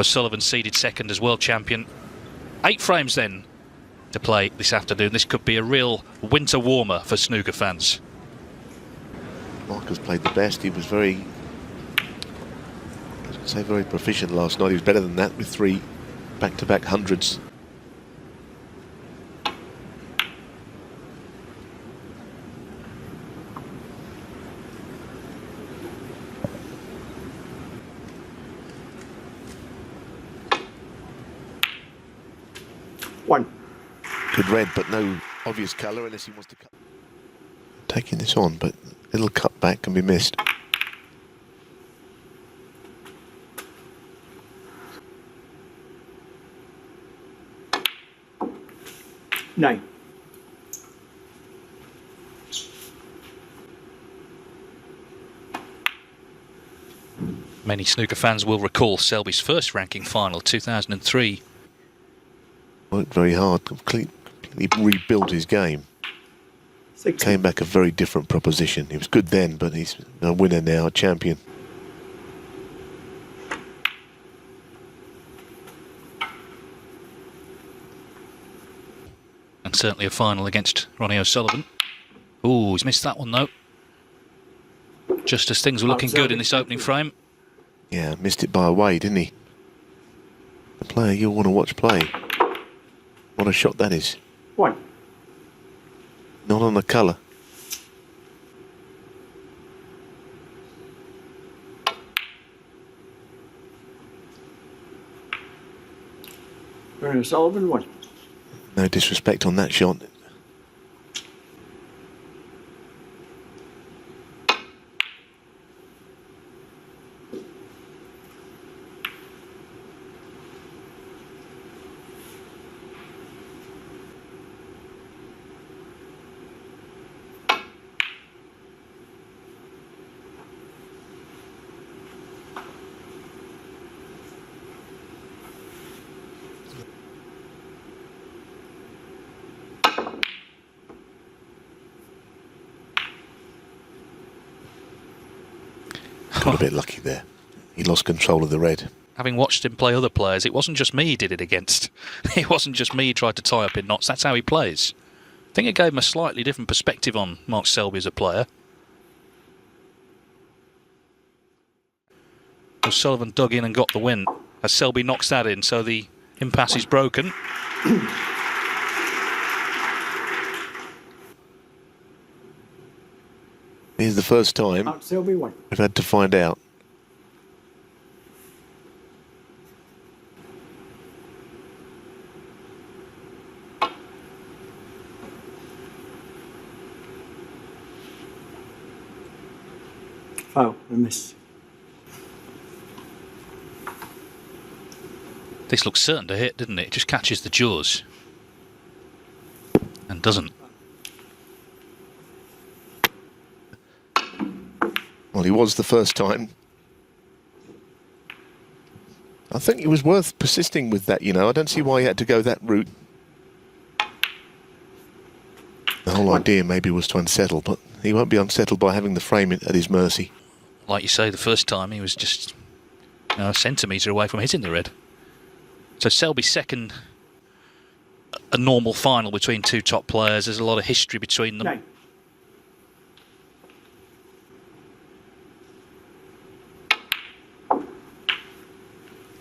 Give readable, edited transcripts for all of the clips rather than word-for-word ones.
Sullivan seeded second as world champion. 8 frames then to play this afternoon. This could be a real winter warmer for snooker fans. Marcus played the best. He was very proficient last night. He was better than that with 3 back-to-back hundreds. One. Good red, but no obvious colour unless he wants to cut. Taking this on, but a little cut back can be missed. Nine. Many snooker fans will recall Selby's first ranking final, 2003. Worked very hard, completely rebuilt his game. 16. Came back a very different proposition. He was good then, but he's a winner now, a champion. And certainly a final against Ronnie Sullivan. Ooh, he's missed that one though. Just as things were looking good in this opening frame. Yeah, missed it by a way, didn't he? The player you'll want to watch play. What a shot that is. One. Not on the colour. Ronnie Sullivan, one. No disrespect on that shot. Got a bit lucky there. He lost control of the red. Having watched him play other players, it wasn't just me he did it against. It wasn't just me he tried to tie up in knots. That's how he plays. I think it gave him a slightly different perspective on Mark Selby as a player. Sullivan dug in and got the win as Selby knocks that in, so the impasse is broken. Here's the first time Selby, one. we've had to find out. Foul, a miss. This looks certain to hit, didn't it? It just catches the jaws and doesn't. Well, he was the first time. I think it was worth persisting with that, you know. I don't see why he had to go that route. The whole idea maybe was to unsettle, but he won't be unsettled by having the frame at his mercy. Like you say, the first time he was just a centimetre away from hitting the red. So Selby's second, a normal final between 2 top players. There's a lot of history between them. Nine.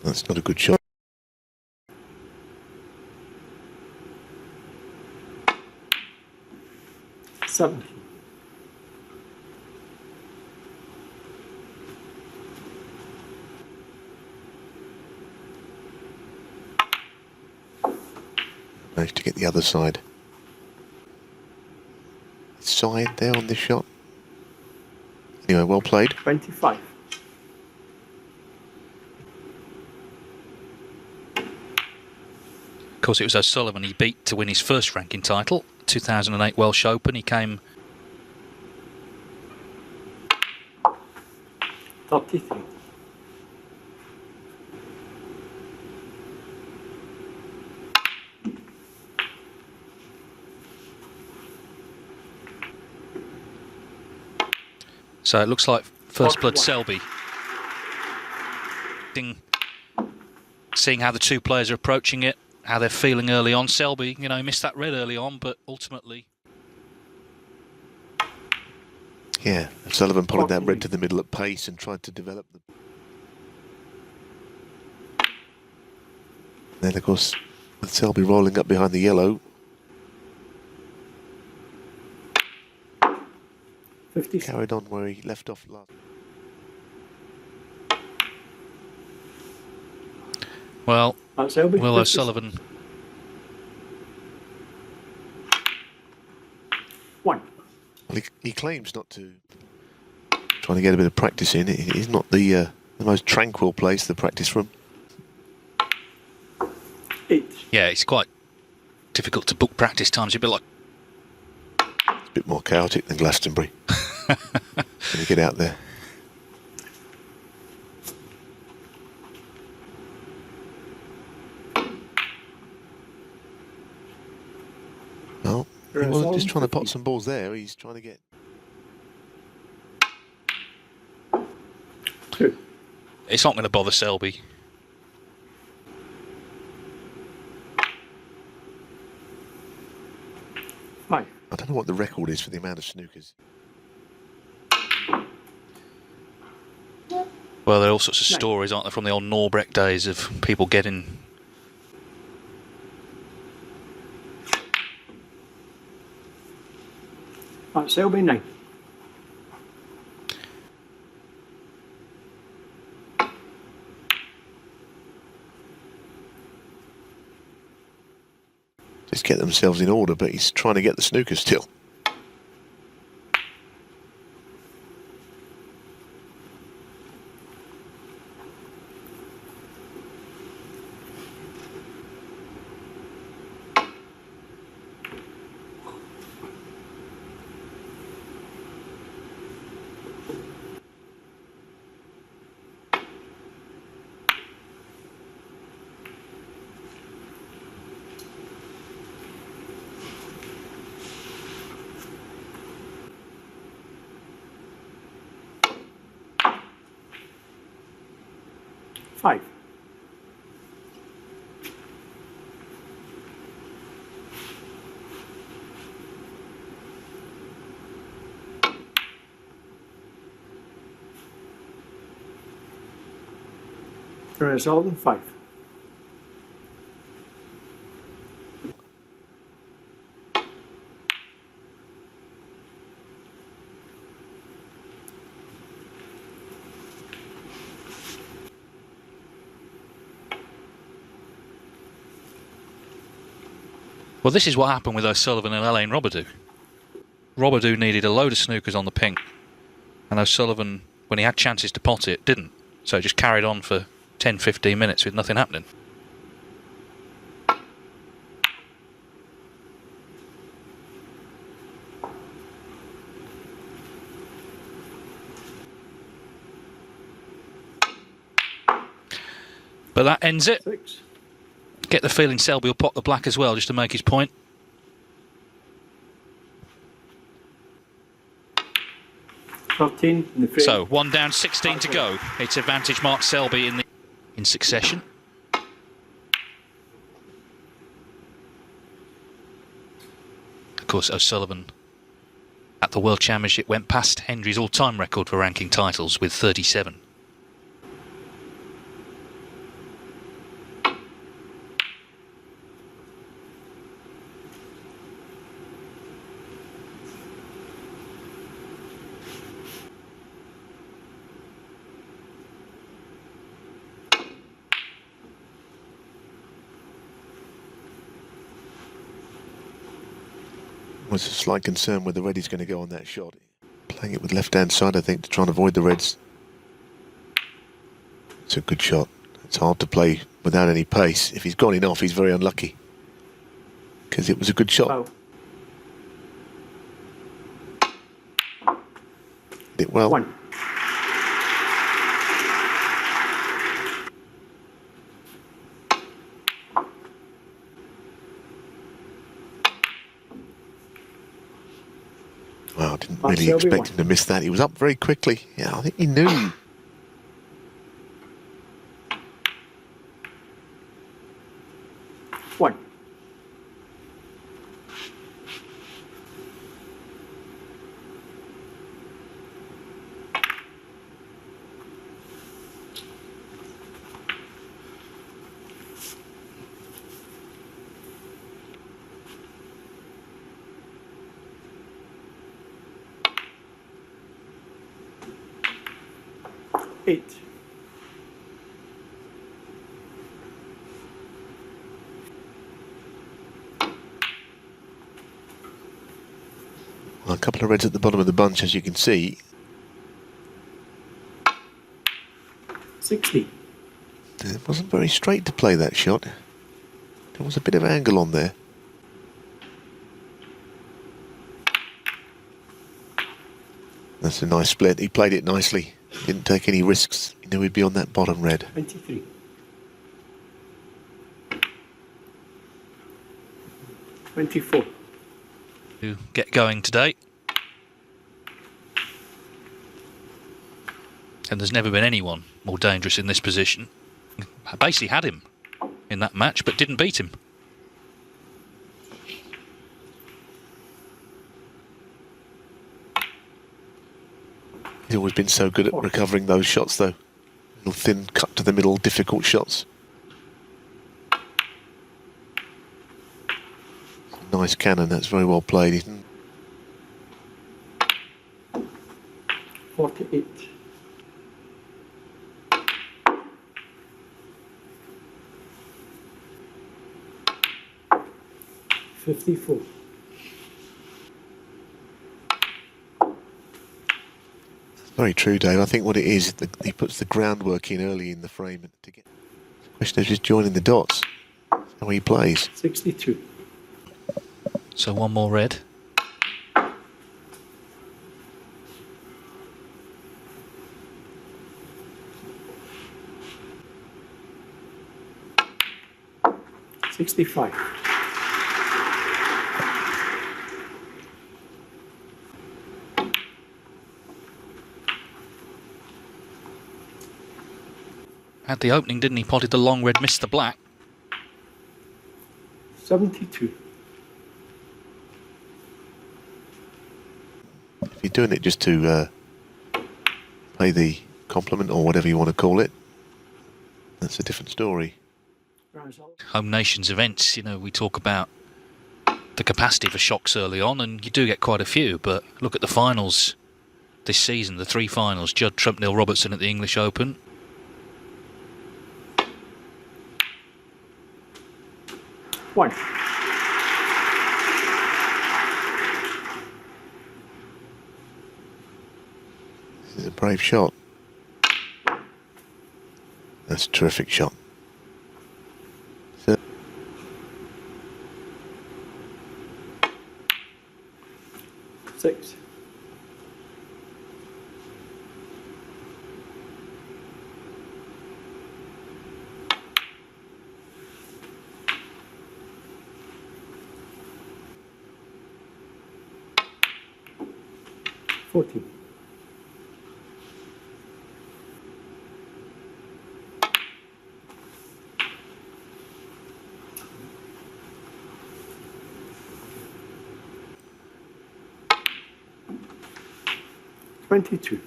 That's not a good shot. Seven. Managed to get the other side. Side there on this shot. Anyway, well played. 25. Of course, it was O'Sullivan he beat to win his first ranking title, 2008 Welsh Open. He came 33. So it looks like first blood Selby. seeing how the two players are approaching it, how they're feeling early on. Selby, you know, missed that red early on, but ultimately... Yeah, Sullivan pulling that red to the middle at pace and tried to develop them. Then, of course, with Selby rolling up behind the yellow. 50. Carried on where he left off last. Well, Selby. Will O'Sullivan... 1. Well, he claims not to. Trying to get a bit of practice in. It is not the most tranquil place, the practice room. 8. Yeah, it's quite difficult to book practice times. You'd be like... It's a bit more chaotic than Glastonbury. When you get out there. Well, he wasn't just trying to pot some balls there. He's trying to get... 2. It's not going to bother Selby. Five. I don't know what the record is for the amount of snookers. Well, there are all sorts of stories, aren't there, from the old Norbrecht days of people getting... Selby 9. Just get themselves in order, but he's trying to get the snooker still. Five. Sullivan 5. Well, this is what happened with O'Sullivan and Alain Robidoux. Robidoux needed a load of snookers on the pink, and O'Sullivan, when he had chances to pot it, didn't. So just carried on for 10-15 minutes with nothing happening. But that ends it. 6. Get the feeling Selby will pot the black as well, just to make his point. 13 in the frame. So 1 down, 16 to go. It's advantage mark Selby in succession. Of course, O'Sullivan at the World Championship went past Hendry's all-time record for ranking titles with 37. Was a slight concern whether the red is going to go on that shot. Playing it with left-hand side, I think, to try and avoid the reds. It's a good shot. It's hard to play without any pace. If he's gone enough, he's very unlucky. Because it was a good shot. Did it well. 1. Well, I didn't really expect him to miss that. He was up very quickly. Yeah, I think he knew. 1. Eight. Well, a couple of reds at the bottom of the bunch, as you can see. 60. It wasn't very straight to play that shot. There was a bit of angle on there. That's a nice split. He played it nicely. Didn't take any risks. He knew he'd be on that bottom red. 23. 24. To get going today. And there's never been anyone more dangerous in this position. I basically had him in that match, but didn't beat him. He's always been so good at recovering those shots, though. Little thin cut to the middle, difficult shots. Nice cannon, that's very well played. 48. 54. Very true, Dave. I think what it is, he puts the groundwork in early in the frame to get. The question is just joining the dots. That's how he plays. 62. So one more red. $65. Had the opening, didn't he? Potted the long red, missed the black. 72. If you're doing it just to play the compliment or whatever you want to call it, that's a different story. Home Nations events, you know, we talk about the capacity for shocks early on, and you do get quite a few, but look at the finals this season, the three finals. Judd Trump, Neil Robertson at the English Open. One. This is a brave shot. That's a terrific shot. So 6. $14. 22.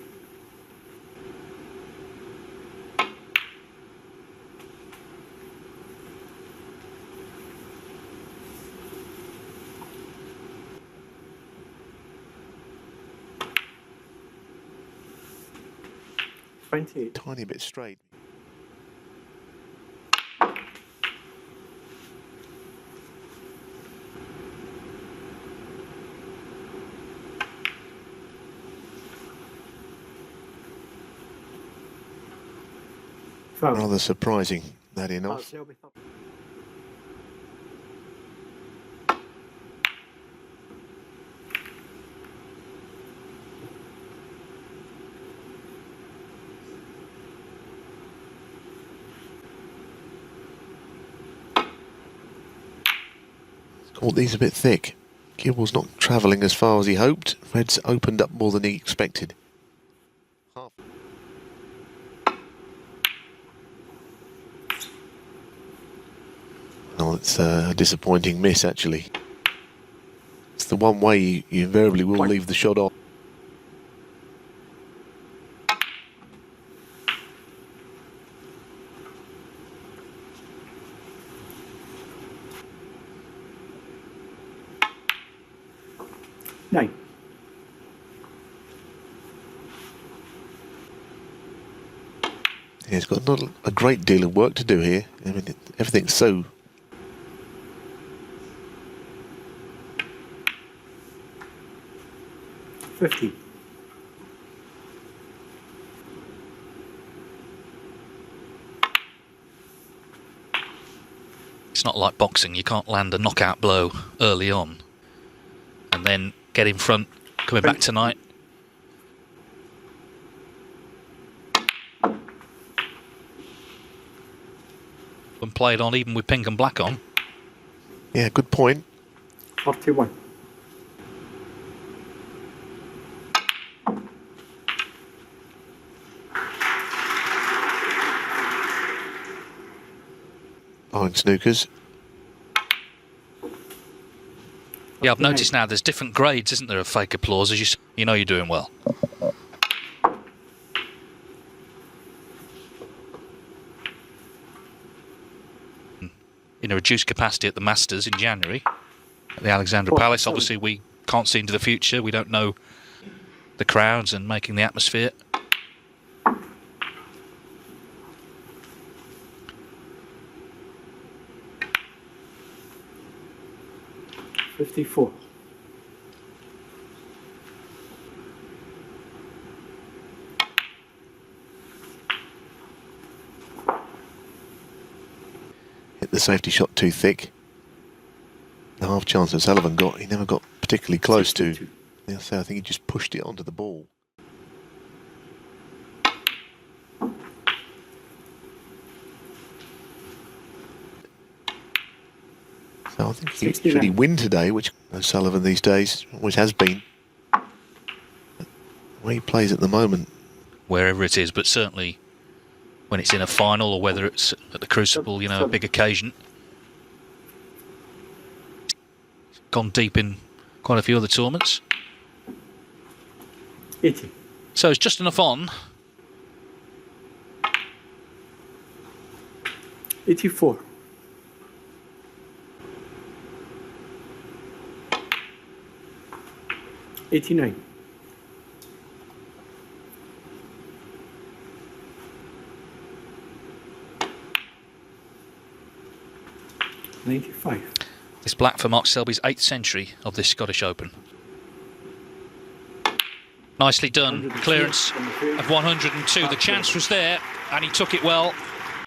28. tiny bit straight. Rather surprising, that enough. Caught these a bit thick. Gilble's not travelling as far as he hoped. Red's opened up more than he expected. Well, it's a disappointing miss, actually. It's the one way you invariably will leave the shot off. Nine. Yeah, he's got not a great deal of work to do here. I mean, everything's so... $50. It's not like boxing. You can't land a knockout blow early on and then get in front coming back tonight. When played on even with pink and black on. Yeah, good point. 41. Behind snookers. Yeah, I've noticed now there's different grades, isn't there, of fake applause, as you know you're doing well. In a reduced capacity at the Masters in January, at the Alexandra Palace. Obviously, we can't see into the future. We don't know the crowds and making the atmosphere. $54. Hit the safety shot too thick. The half chance that Sullivan got, he never got particularly close 62. to. Yeah, so I think he just pushed it onto the ball. So I think he should he win today, which Sullivan these days always has been. The way he plays at the moment. Wherever it is, but certainly when it's in a final or whether it's at the Crucible, you know, a big occasion. Gone deep in quite a few other tournaments. 80. So it's just enough on. 84. $89. 95. This black for Mark Selby's 8th century of this Scottish Open. Nicely done. Clearance of 102. The chance was there and he took it well.